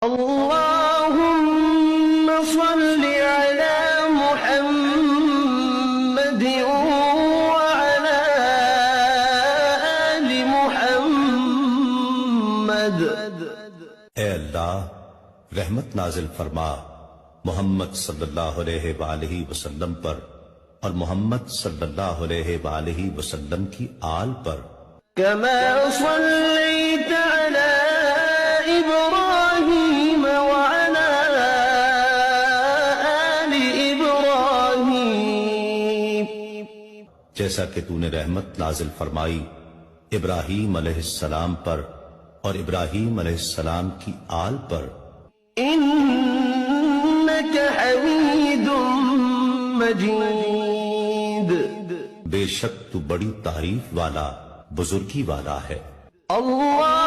اللهم صل على محمد وعلى آل محمد۔ اے اللہ رحمت نازل فرما محمد صلی اللہ علیہ وآلہ وسلم پر اور محمد صلی اللہ علیہ وآلہ وسلم کی آل پر۔ كما صليت على إبراهيم وعلى آل إبراهيم، جیسا کہ تو نے رحمت نازل فرمائی ابراہیم علیہ السلام پر اور ابراہیم علیہ السلام کی آل پر۔ إنك حميد مجيد۔ بے شک تو بڑی تعریف والا بزرگی والا ہے۔ اللہ